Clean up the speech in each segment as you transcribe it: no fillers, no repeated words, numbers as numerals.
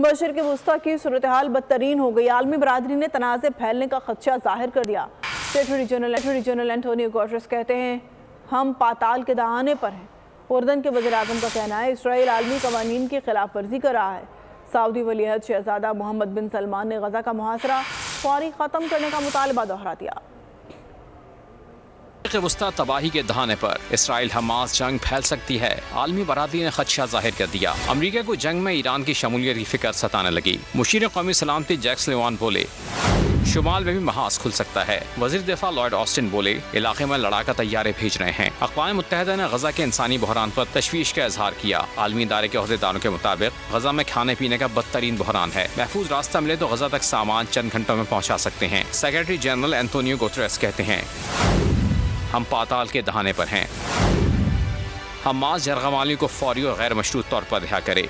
مشرق وسطی کی صورتحال بدترین ہو گئی۔ عالمی برادری نے تنازع پھیلنے کا خدشہ ظاہر کر دیا۔ سیکریٹری جنرل انٹونیو گوٹریس کہتے ہیں ہم پاتال کے دہانے پر ہیں۔ اردن کے وزیر اعظم کا کہنا ہے اسرائیل عالمی قوانین کی خلاف ورزی کر رہا ہے۔ سعودی ولی عہد شہزادہ محمد بن سلمان نے غزہ کا محاصرہ فوری ختم کرنے کا مطالبہ دہرا دیا۔ مشرق وسطی تباہی کے دہانے پر اسرائیل حماس جنگ پھیل سکتی ہے۔ عالمی برادری نے خدشہ ظاہر کر دیا۔ امریکہ کو جنگ میں ایران کی شمولیت کی فکر ستانے لگی۔ مشیر قومی سلامتی جیک سلیوان بولے شمال میں بھی محاذ کھل سکتا ہے۔ وزیر دفاع لارڈ آسٹن بولے علاقے میں لڑاکا طیارے بھیج رہے ہیں۔ اقوام متحدہ نے غزہ کے انسانی بحران پر تشویش کا اظہار کیا۔ عالمی ادارے کے عہدیداروں کے مطابق غزہ میں کھانے پینے کا بدترین بحران ہے۔ محفوظ راستہ ملے تو غزہ تک سامان چند گھنٹوں میں پہنچا سکتے ہیں۔ سیکریٹری جنرل انٹونیو گوٹریس کہتے ہیں ہم پاتال کے دہانے پر ہیں۔ حماس یرغمالیوں کو فوری اور غیر مشروط طور پر رہا کرے۔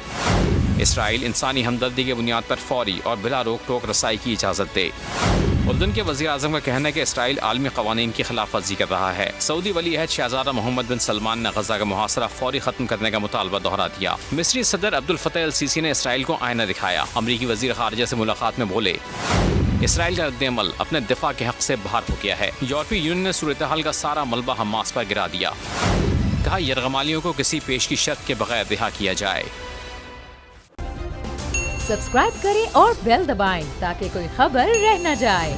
اسرائیل انسانی ہمدردی کی بنیاد پر فوری اور بلا روک ٹوک رسائی کی اجازت دے۔ اردن کے وزیر اعظم کا کہنا ہے کہ اسرائیل عالمی قوانین کی خلاف ورزی کر رہا ہے۔ سعودی ولی عہد شہزادہ محمد بن سلمان نے غزہ کا محاصرہ فوری ختم کرنے کا مطالبہ دہرا دیا۔ مصری صدر عبد الفتاح السیسی نے اسرائیل کو آئینہ دکھایا۔ امریکی وزیر خارجہ سے ملاقات میں بولے اسرائیل کا رد عمل اپنے دفاع کے حق سے باہر ہو گیا ہے۔ یورپی یونین نے صورتحال کا سارا ملبہ حماس پر گرا دیا۔ کہا یرغمالیوں کو کسی پیش کی شرط کے بغیر رہا کیا جائے۔ سبسکرائب کریں اور بیل دبائیں تاکہ کوئی خبر رہ نہ جائے۔